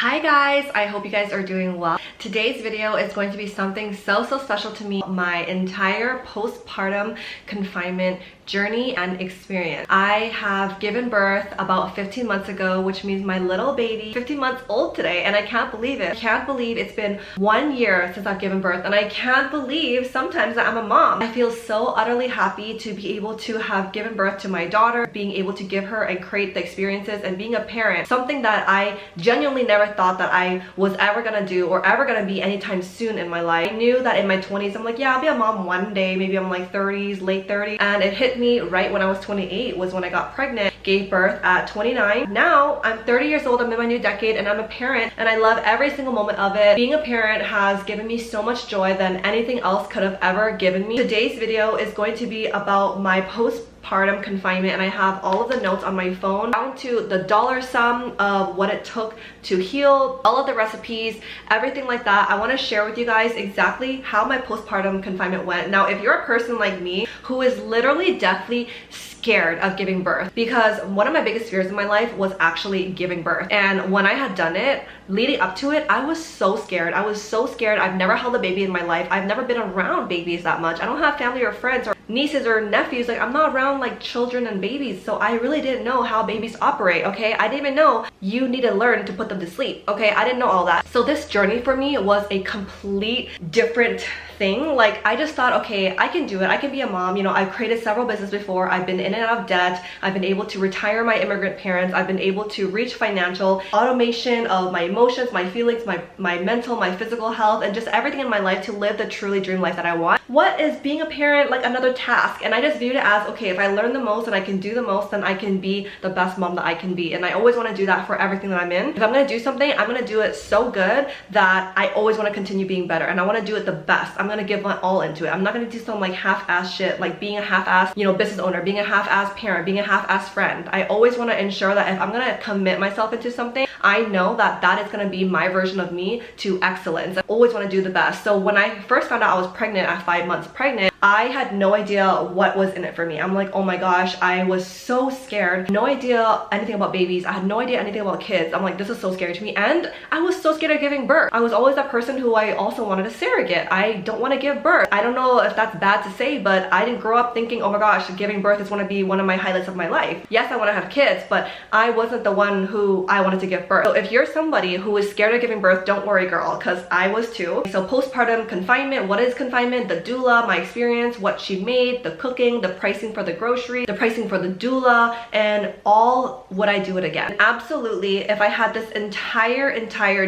Hi guys, I hope you guys are doing well. Today's video is going to be something so special to me. My entire postpartum confinement journey and experience. I have given birth about 15 months ago, which means my little baby 15 months old today, and I can't believe it. I can't believe it's been 1 year since I've given birth, and I can't believe sometimes that I'm a mom. I feel so utterly happy to be able to have given birth to my daughter, being able to give her and create the experiences, and being a parent, something that I genuinely never thought that I was ever gonna do or ever gonna be anytime soon in my life. I knew that in my 20s, I'm like, yeah, I'll be a mom one day, maybe I'm like 30s, late 30s, and it hit me right when I was 28 was when I got pregnant, gave birth at 29. Now I'm 30 years old, I'm in my new decade, and I'm a parent, and I love every single moment of it. Being a parent has given me so much joy than anything else could have ever given me. Today's video is going to be about my postpartum confinement, and I have all of the notes on my phone down to the dollar sum of what it took to heal, all of the recipes, everything like that. I want to share with you guys exactly how my postpartum confinement went. Now, if you're a person like me who is literally deathly scared of giving birth, because one of my biggest fears in my life was actually giving birth, and when I had done it, leading up to it, I was so scared. I was so scared. I've never held a baby in my life. I've never been around babies that much. I don't have family or friends or nieces or nephews. Like, I'm not around like children and babies, so I really didn't know how babies operate. Okay, I didn't even know you need to learn to put them to sleep. Okay, I didn't know all that. So this journey for me was a complete different thing. Like, I just thought, okay, I can do it. I can be a mom. You know, I've created several businesses before. I've been in and out of debt. I've been able to retire my immigrant parents. I've been able to reach financial automation of my emotions, my feelings, my mental, my physical health, and just everything in my life to live the truly dream life that I want. What is being a parent like another task? And I just viewed it as, okay, if I learn the most and I can do the most, then I can be the best mom that I can be. And I always want to do that for everything that I'm in. If I'm going to do something, I'm going to do it so good that I always want to continue being better, and I want to do it the best. I'm going to give my all into it. I'm not going to do some like half-ass shit, like being a half-ass, you know, business owner, being a half-ass parent, being a half-ass friend. I always want to ensure that if I'm going to commit myself into something, I know that that is going to be my version of me to excellence. I always want to do the best. So when I first found out I was pregnant at 5 months pregnant, I had no idea what was in it for me. I'm like, oh my gosh, I was so scared. No idea anything about babies. I had no idea anything about kids. I'm like, this is so scary to me. And I was so scared of giving birth. I was always that person who I also wanted a surrogate. I don't want to give birth. I don't know if that's bad to say, but I didn't grow up thinking, oh my gosh, giving birth is going to be one of my highlights of my life. Yes, I want to have kids, but I wasn't the one who I wanted to give birth. So if you're somebody who is scared of giving birth, don't worry, girl, because I was too. So postpartum confinement, what is confinement? The doula, my experience, what she made, the cooking, the pricing for the grocery, the pricing for the doula, and all would I do it again? Absolutely. If I had this entire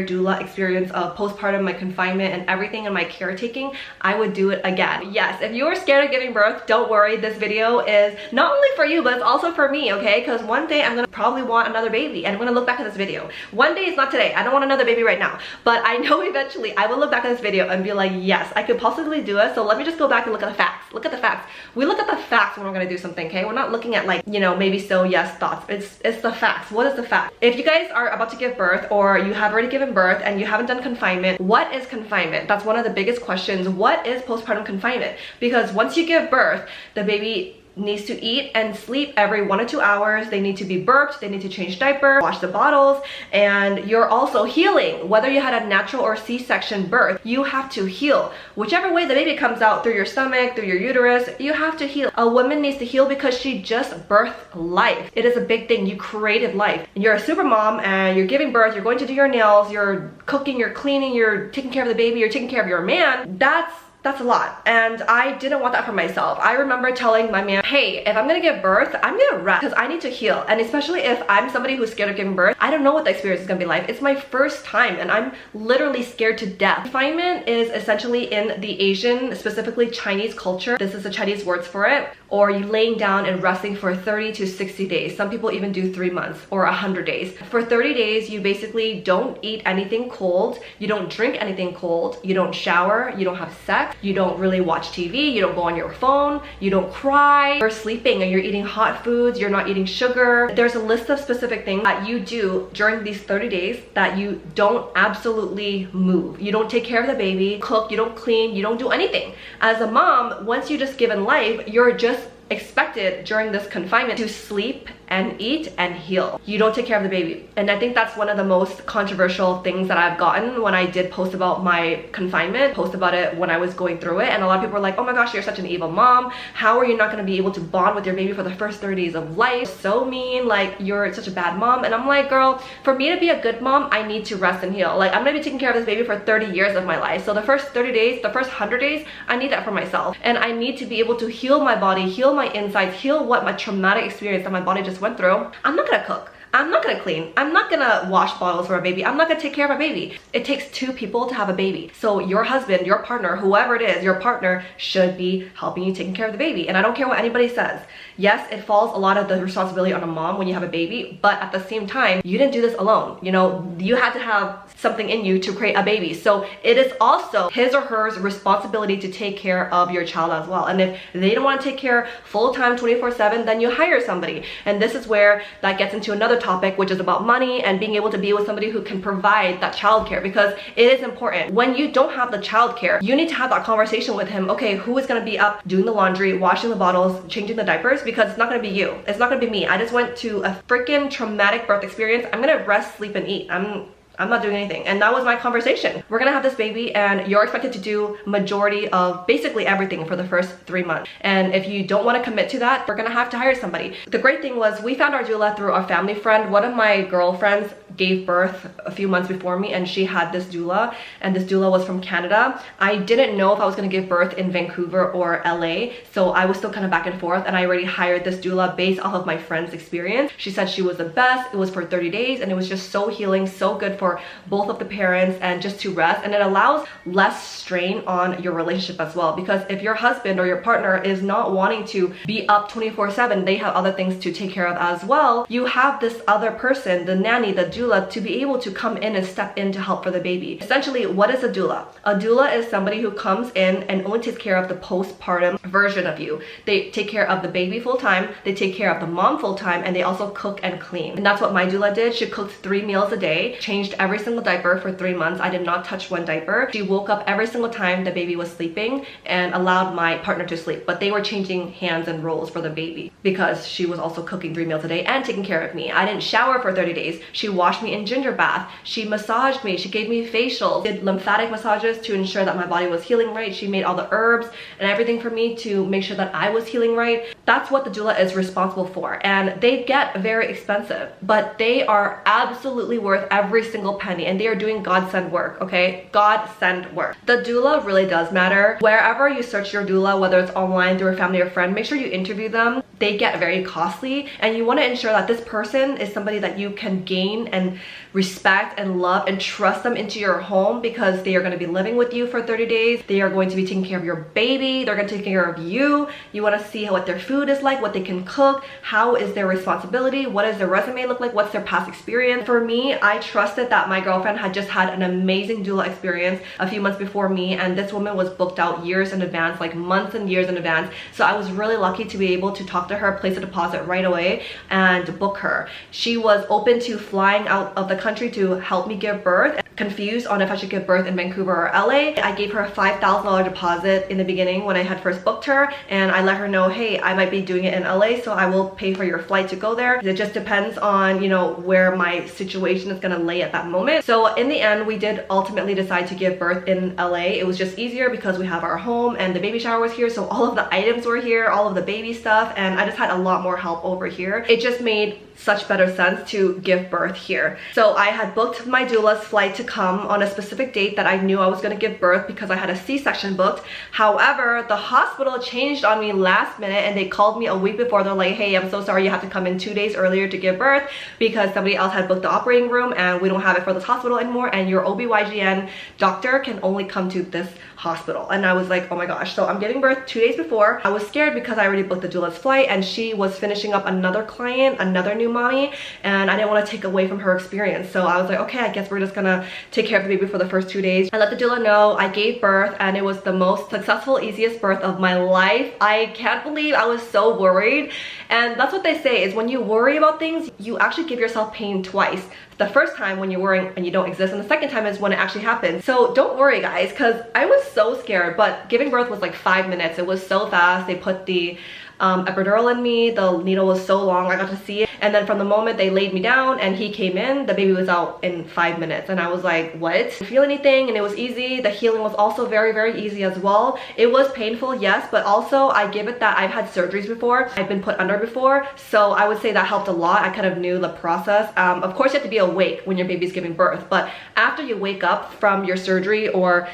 doula experience of postpartum, my confinement, and everything in my caretaking, I would do it again. Yes, if you're scared of giving birth, don't worry. This video is not only for you, but it's also for me, okay? Because one day I'm gonna probably want another baby, and I'm gonna look back at this video. One day is not today. I don't want another baby right now, but I know eventually I will look back at this video and be like, yes, I could possibly do it. So let me just go back and look at the facts. Look at the facts. We look at the facts when we're gonna do something, okay? We're not looking at like, you know, maybe so yes thoughts. It's the facts. What is the fact? If you guys are about to give birth, or you have already given birth and you haven't done confinement, what is confinement? That's one of the biggest questions. What is postpartum confinement? Because once you give birth, the baby needs to eat and sleep every 1 to 2 hours. They need to be burped, they need to change diapers, wash the bottles, and you're also healing. Whether you had a natural or C-section birth, you have to heal. Whichever way the baby comes out, through your stomach, through your uterus, you have to heal. A woman needs to heal because she just birthed life. It is a big thing. You created life. And you're a super mom and you're giving birth, you're going to do your nails, you're cooking, you're cleaning, you're taking care of the baby, you're taking care of your man. That's a lot, and I didn't want that for myself. I remember telling my man, hey, if I'm gonna give birth, I'm gonna rest because I need to heal. And especially if I'm somebody who's scared of giving birth, I don't know what the experience is gonna be like. It's my first time and I'm literally scared to death. Confinement is essentially in the Asian, specifically Chinese culture. This is the Chinese words for it. Or you laying down and resting for 30 to 60 days. Some people even do 3 months or 100 days. For 30 days, you basically don't eat anything cold, you don't drink anything cold, you don't shower, you don't have sex, you don't really watch TV, you don't go on your phone, you don't cry, you're sleeping and you're eating hot foods, you're not eating sugar. There's a list of specific things that you do during these 30 days that you don't absolutely move. You don't take care of the baby, cook, you don't clean, you don't do anything. As a mom, once you just given life, you're just expected during this confinement to sleep and eat and heal. You don't take care of the baby. And I think that's one of the most controversial things that I've gotten when I did post about my confinement, post about it when I was going through it. And a lot of people were like, oh my gosh, you're such an evil mom. How are you not going to be able to bond with your baby for the first 30 days of life? So mean, like you're such a bad mom. And I'm like, girl, for me to be a good mom, I need to rest and heal. Like I'm going to be taking care of this baby for 30 years of my life. So the first 30 days, the first 100 days, I need that for myself. And I need to be able to heal my body, heal my insides, heal what my traumatic experience that my body just went through. I'm not going to cook. I'm not gonna clean. I'm not gonna wash bottles for a baby. I'm not gonna take care of a baby. It takes two people to have a baby. So your husband, your partner, whoever it is, your partner should be helping you taking care of the baby. And I don't care what anybody says. Yes, it falls a lot of the responsibility on a mom when you have a baby, but at the same time, you didn't do this alone. You know, you had to have something in you to create a baby. So it is also his or her responsibility to take care of your child as well. And if they don't want to take care full-time 24/7, then you hire somebody. And this is where that gets into another topic, which is about money and being able to be with somebody who can provide that childcare, because it is important. When you don't have the childcare, you need to have that conversation with him. Okay, who is going to be up doing the laundry, washing the bottles, changing the diapers? Because it's not going to be you. It's not going to be me. I just went to a freaking traumatic birth experience. I'm going to rest, sleep, and eat. I'm not doing anything. And that was my conversation. We're gonna have this baby and you're expected to do majority of basically everything for the first 3 months. And if you don't want to commit to that, we're gonna have to hire somebody. The great thing was we found our doula through a family friend. One of my girlfriends gave birth a few months before me and she had this doula, and this doula was from Canada. I didn't know if I was gonna give birth in Vancouver or LA, so I was still kind of back and forth, and I already hired this doula based off of my friend's experience. She said she was the best. It was for 30 days and it was just so healing, so good for both of the parents and just to rest, and it allows less strain on your relationship as well, because if your husband or your partner is not wanting to be up 24/7, they have other things to take care of as well. You have this other person, the nanny, the doula, to be able to come in and step in to help for the baby. Essentially, what is a doula? A doula is somebody who comes in and only takes care of the postpartum version of you. They take care of the baby full time, they take care of the mom full time, and they also cook and clean. And that's what my doula did. She cooked 3 meals a day, changed every single diaper for 3 months. I did not touch one diaper. She woke up every single time the baby was sleeping and allowed my partner to sleep, but they were changing hands and roles for the baby because she was also cooking 3 meals a day and taking care of me. I didn't shower for 30 days. She washed me in ginger bath. She massaged me. She gave me facials, did lymphatic massages to ensure that my body was healing right. She made all the herbs and everything for me to make sure that I was healing right. That's what the doula is responsible for, and they get very expensive, but they are absolutely worth every single penny, and they are doing God-sent work, okay? God-sent work. The doula really does matter. Wherever you search your doula, whether it's online through a family or friend, make sure you interview them. They get very costly, and you want to ensure that this person is somebody that you can gain and respect and love and trust them into your home, because they are going to be living with you for 30 days. They are going to be taking care of your baby. They're going to take care of you. You want to see what their food is like, what they can cook, how is their responsibility, what does their resume look like, what's their past experience. For me, I trusted that my girlfriend had just had an amazing doula experience a few months before me, and this woman was booked out years in advance, like months and years in advance. So I was really lucky to be able to talk to her, place a deposit right away, and book her. She was open to flying out of the country to help me give birth. Confused on if I should give birth in Vancouver or LA. I gave her a $5,000 deposit in the beginning when I had first booked her, and I let her know, hey, I might be doing it in LA, so I will pay for your flight to go there. It just depends on, you know, where my situation is gonna lay at that moment. So in the end, we did ultimately decide to give birth in LA. It was just easier because we have our home and the baby shower was here, so all of the items were here, all of the baby stuff, and I just had a lot more help over here. It just made such better sense to give birth here. So I had booked my doula's flight to come on a specific date that I knew I was going to give birth because I had a C-section booked. However, the hospital changed on me last minute, and they called me a week before. They're like, hey, I'm so sorry, you have to come in 2 days earlier to give birth because somebody else had booked the operating room and we don't have it for this hospital anymore, and your OBGYN doctor can only come to this hospital. And I was like, oh my gosh. So I'm giving birth 2 days before. I was scared because I already booked the doula's flight, and she was finishing up another client, another new mommy, and I didn't want to take away from her experience. So I was like, okay, I guess we're just gonna take care of the baby for the first 2 days. I let the doula know. I gave birth, and it was the most successful, easiest birth of my life. I can't believe I was so worried. And that's what they say, is when you worry about things, you actually give yourself pain twice. The first time when you're worrying and you don't exist, and the second time is when it actually happens. So don't worry, guys, because I was so scared, but giving birth was like 5 minutes. It was so fast. They put the epidural in me. The needle was so long, I got to see it. And then from the moment they laid me down and he came in, the baby was out in 5 minutes. And I was like, what? I didn't feel anything, and it was easy. The healing was also very, very easy as well. It was painful, yes, but also I give it that I've had surgeries before. I've been put under before. So I would say that helped a lot. I kind of knew the process. Of course, you have to be awake when your baby's giving birth, but after you wake up from your surgery or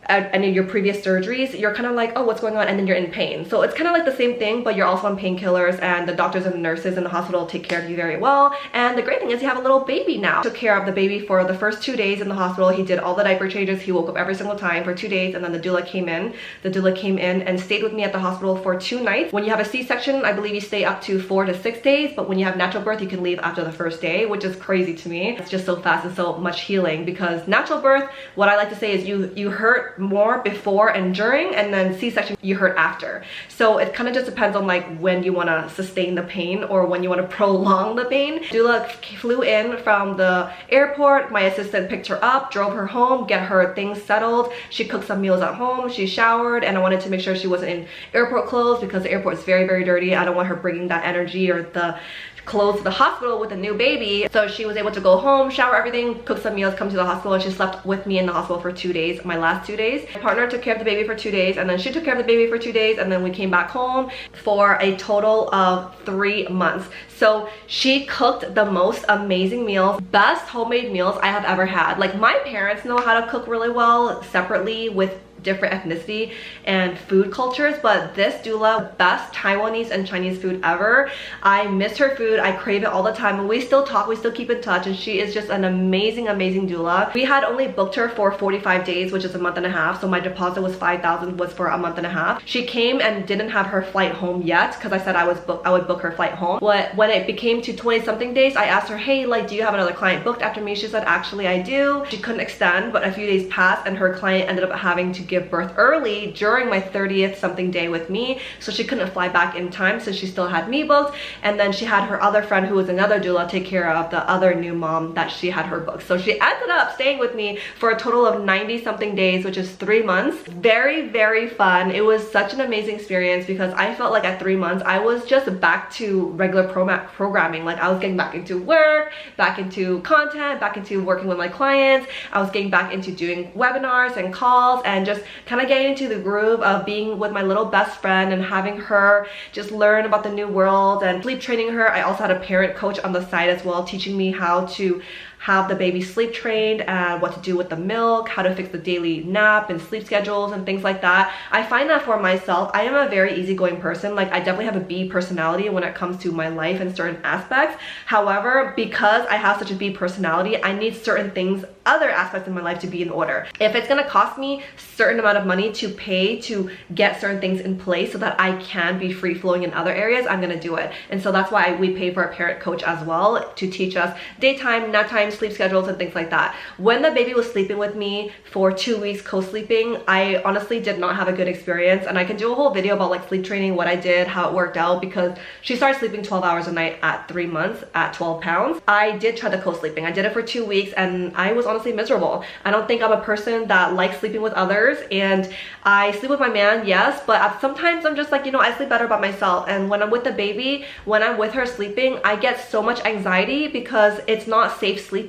any of your previous surgeries, you're kind of like, oh, what's going on? And then you're in pain. So it's kind of like the same thing, but you're also on painkillers, and the doctors and the nurses in the hospital take care of you very well. And the great thing is you have a little baby now. Took care of the baby for the first 2 days in the hospital. He did all the diaper changes. He woke up every single time for 2 days, and then the doula came in. The doula came in and stayed with me at the hospital for 2 nights. When you have a C-section, I believe you stay up to 4 to 6 days, but when you have natural birth, you can leave after the first day, which is crazy to me. It's just so fast and so much healing, because natural birth, what I like to say is you hurt more before and during, and then C-section you hurt after. So it kind of just depends on like when you want to sustain the pain or when you want to prolong the pain. Doula flew in from the airport. My assistant picked her up, drove her home, get her things settled. She cooked some meals at home, she showered, and I wanted to make sure she wasn't in airport clothes because the airport is very, very dirty. I don't want her bringing that energy or the clothes to the hospital with a new baby. So she was able to go home, shower, everything, cook some meals, come to the hospital, and she slept with me in the hospital for 2 days, my last 2 days. My partner took care of the baby for 2 days, and then she took care of the baby for 2 days, and then we came back home for a total of 3 months. So she cooked the most amazing meals, best homemade meals I have ever had. Like, my parents know how to cook really well separately with different ethnicity and food cultures, but this doula, best Taiwanese and Chinese food ever. I miss her food, I crave it all the time, and we still talk, we still keep in touch, and she is just an amazing, amazing doula. We had only booked her for 45 days, which is a month and a half, so my deposit was $5,000, was for a month and a half. She came and didn't have her flight home yet, because I said I would book her flight home. But when it became to 20 something days, I asked her, hey, like, do you have another client booked after me? She said, actually I do. She couldn't extend, but a few days passed, and her client ended up having to give birth early during my 30th something day with me, so she couldn't fly back in time, so she still had me booked. And then she had her other friend, who was another doula, take care of the other new mom that she had her booked. So she ended up staying with me for a total of 90 something days, which is 3 months. Very, very fun. It was such an amazing experience, because I felt like at 3 months I was just back to regular programming. Like, I was getting back into work, back into content, back into working with my clients. I was getting back into doing webinars and calls, and just kind of getting into the groove of being with my little best friend and having her just learn about the new world and sleep training her. I also had a parent coach on the side as well, teaching me how to have the baby sleep trained and what to do with the milk, how to fix the daily nap and sleep schedules and things like that. I find that for myself, I am a very easygoing person. Like, I definitely have a B personality when it comes to my life in certain aspects. However, because I have such a B personality, I need certain things, other aspects in my life, to be in order. If it's gonna cost me a certain amount of money to pay to get certain things in place so that I can be free flowing in other areas, I'm gonna do it. And so that's why we pay for a parent coach as well, to teach us daytime, nighttime, sleep schedules and things like that. When the baby was sleeping with me for 2 weeks co-sleeping, I honestly did not have a good experience, and I can do a whole video about like sleep training, what I did, how it worked out, because she started sleeping 12 hours a night at 3 months at 12 pounds. I did try the co-sleeping. I did it for 2 weeks, and I was honestly miserable. I don't think I'm a person that likes sleeping with others, and I sleep with my man, yes, but sometimes I'm just like, you know, I sleep better by myself. And when I'm with the baby, when I'm with her sleeping, I get so much anxiety because it's not safe sleeping.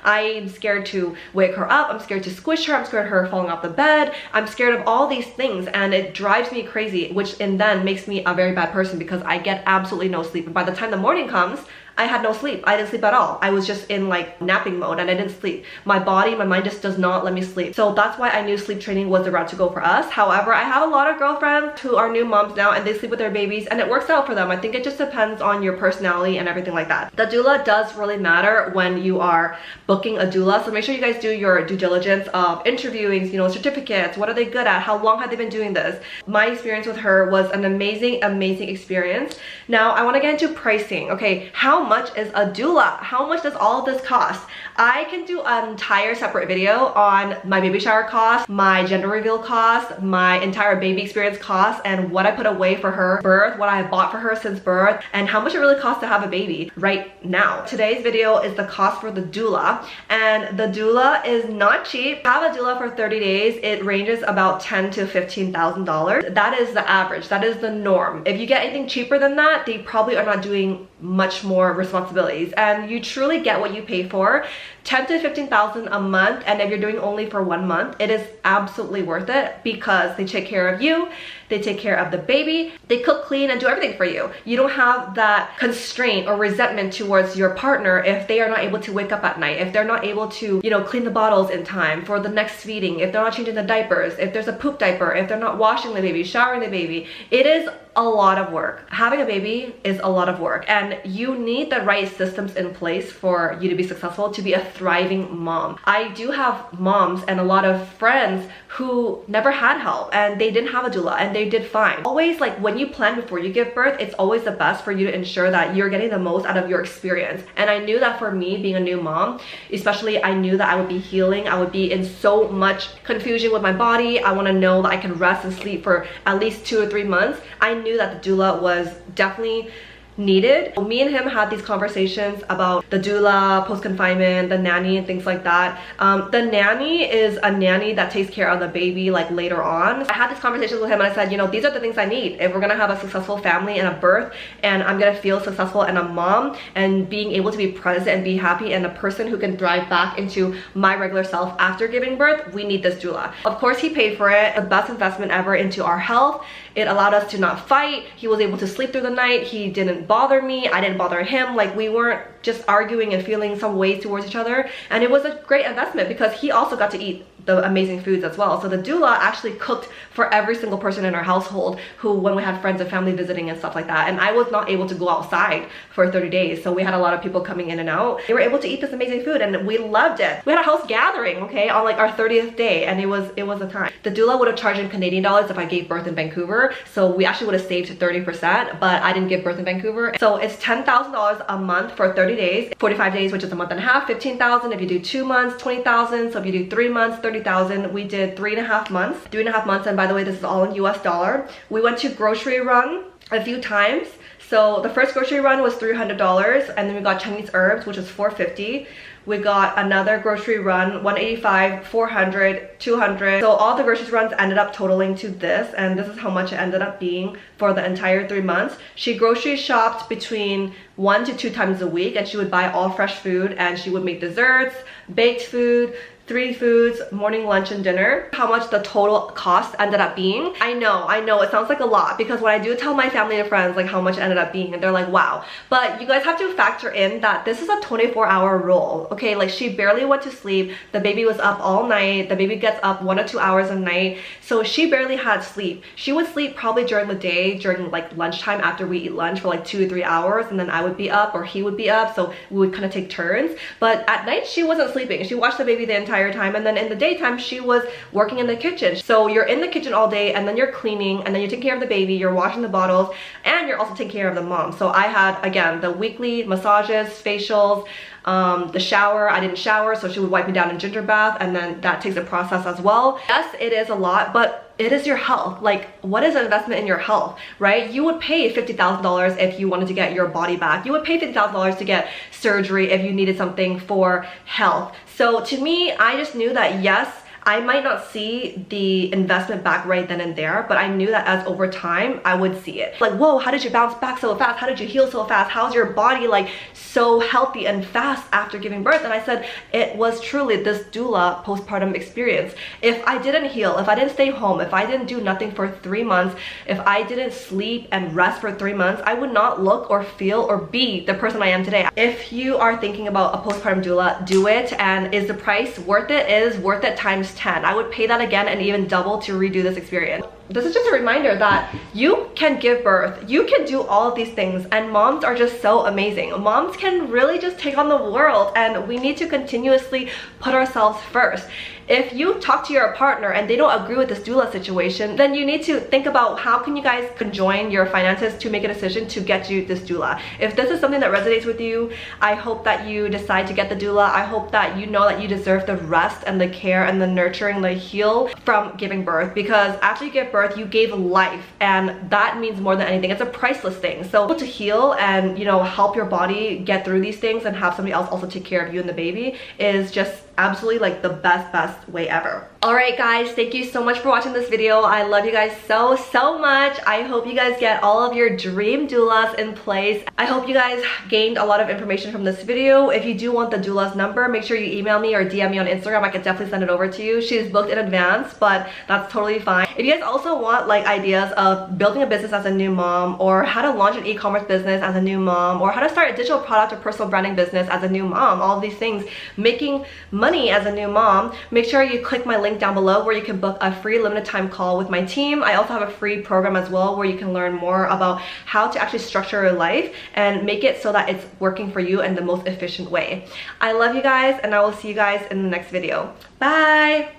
I'm scared to wake her up, I'm scared to squish her, I'm scared of her falling off the bed, I'm scared of all these things, and it drives me crazy, which then makes me a very bad person, because I get absolutely no sleep. And by the time the morning comes, I had no sleep. I didn't sleep at all. I was just in like napping mode, and I didn't sleep. My body, my mind just does not let me sleep. So that's why I knew sleep training was the route to go for us. However, I have a lot of girlfriends who are new moms now, and they sleep with their babies, and it works out for them. I think it just depends on your personality and everything like that. The doula does really matter when you are booking a doula. So make sure you guys do your due diligence of interviewing, you know, certificates. What are they good at? How long have they been doing this? My experience with her was an amazing, amazing experience. Now I want to get into pricing. Okay, how much is a doula? How much does all of this cost? I can do an entire separate video on my baby shower cost, my gender reveal cost, my entire baby experience cost, and what I put away for her birth, what I bought for her since birth, and how much it really costs to have a baby right now. Today's video is the cost for the doula, and the doula is not cheap. Have a doula for 30 days. It ranges about $10,000 to $15,000. That is the average. That is the norm. If you get anything cheaper than that, they probably are not doing much more responsibilities, and you truly get what you pay for. $10,000 to $15,000 a month, and if you're doing only for 1 month, it is absolutely worth it because they take care of you, they take care of the baby, they cook, clean, and do everything for you. You don't have that constraint or resentment towards your partner if they are not able to wake up at night, if they're not able to, you know, clean the bottles in time for the next feeding, if they're not changing the diapers, if there's a poop diaper, if they're not washing the baby, showering the baby. It is a lot of work. Having a baby is a lot of work, and you need the right systems in place for you to be successful, to be a thriving mom. I do have moms and a lot of friends who never had help, and they didn't have a doula and they did fine. Always, like, when you plan before you give birth, it's always the best for you to ensure that you're getting the most out of your experience. And I knew that for me, being a new mom, especially, I knew that I would be healing. I would be in so much confusion with my body. I want to know that I can rest and sleep for at least 2 or 3 months. I knew that the doula was definitely needed. Me and him had these conversations about the doula, post-confinement, the nanny, and things like that. The nanny is a nanny that takes care of the baby like later on. I had these conversations with him and I said, you know, these are the things I need if we're gonna have a successful family and a birth, and I'm gonna feel successful and a mom, and being able to be present and be happy and a person who can thrive back into my regular self after giving birth. We need this doula. Of course, he paid for it. The best investment ever into our health. It allowed us to not fight. He was able to sleep through the night. He didn't bother me. I didn't bother him. Like, we weren't just arguing and feeling some ways towards each other. And it was a great investment because he also got to eat the amazing foods as well. So the doula actually cooked for every single person in our household who, when we had friends and family visiting and stuff like that. And I was not able to go outside for 30 days. So we had a lot of people coming in and out. They were able to eat this amazing food and we loved it. We had a house gathering, okay, on like our 30th day, and it was a time. The doula would have charged in Canadian dollars if I gave birth in Vancouver. So we actually would have saved 30%, but I didn't give birth in Vancouver. So it's $10,000 a month for 30 days, 45 days, which is a month and a half, 15,000. If you do 2 months, 20,000. So if you do 3 months, 30,000. We did 3.5 months. 3.5 months, and by the way, this is all in US dollar. We went to grocery run a few times. So the first grocery run was $300, and then we got Chinese herbs, which was $450. We got another grocery run, $185, $400, $200. So all the grocery runs ended up totaling to this, and this is how much it ended up being for the entire 3 months. She grocery shopped between 1 to 2 times a week, and she would buy all fresh food, and she would make desserts, baked food, 3 foods, morning, lunch, and dinner. How much the total cost ended up being. I know, it sounds like a lot, because when I do tell my family and friends like how much it ended up being, and they're like, wow. But you guys have to factor in that this is a 24-hour rule, okay? Like, she barely went to sleep. The baby was up all night. The baby gets up 1 or 2 hours a night. So she barely had sleep. She would sleep probably during the day, during like lunchtime after we eat lunch for like 2 or 3 hours, and then I would be up or he would be up, so we would kind of take turns. But at night, she wasn't sleeping. She watched the baby the entire time, and then in the daytime she was working in the kitchen. So you're in the kitchen all day, and then you're cleaning, and then you're taking care of the baby, you're washing the bottles, and you're also taking care of the mom. So I had, again, the weekly massages, facials, the shower. I didn't shower, so she would wipe me down in ginger bath, and then that takes a process as well. Yes, it is a lot, but it is your health. Like, what is an investment in your health, right? You would pay $50,000 if you wanted to get your body back. You would pay $50,000 to get surgery if you needed something for health. So to me, I just knew that yes, I might not see the investment back right then and there, but I knew that as over time, I would see it. Like, whoa, how did you bounce back so fast? How did you heal so fast? How's your body like so healthy and fast after giving birth? And I said, it was truly this doula postpartum experience. If I didn't heal, if I didn't stay home, if I didn't do nothing for 3 months, if I didn't sleep and rest for 3 months, I would not look or feel or be the person I am today. If you are thinking about a postpartum doula, do it. And is the price worth it? It is worth it times 10. I would pay that again and even double to redo this experience. this is just a reminder that you can give birth, you can do all of these things, and moms are just so amazing. Moms can really just take on the world, and we need to continuously put ourselves first. If you talk to your partner and they don't agree with this doula situation, then you need to think about how can you guys conjoin your finances to make a decision to get you this doula. If this is something that resonates with you, I hope that you decide to get the doula. I hope that you know that you deserve the rest and the care and the nurturing, the heal from giving birth, because after you give birth, you gave life, and that means more than anything. It's a priceless thing. So to heal and, you know, help your body get through these things and have somebody else also take care of you and the baby is just absolutely like the best way ever. Alright guys, thank you so much for watching this video. I love you guys so much. I hope you guys get all of your dream doulas in place. I hope you guys gained a lot of information from this video. If you do want the doula's number, make sure you email me or DM me on Instagram. I could definitely send it over to you. She's booked in advance, but that's totally fine. If you guys also want like ideas of building a business as a new mom, or how to launch an e-commerce business as a new mom, or how to start a digital product or personal branding business as a new mom, all of these things, making money as a new mom, make sure you click my link down below where you can book a free limited time call with my team. I also have a free program as well where you can learn more about how to actually structure your life and make it so that it's working for you in the most efficient way. I love you guys, and I will see you guys in the next video. Bye!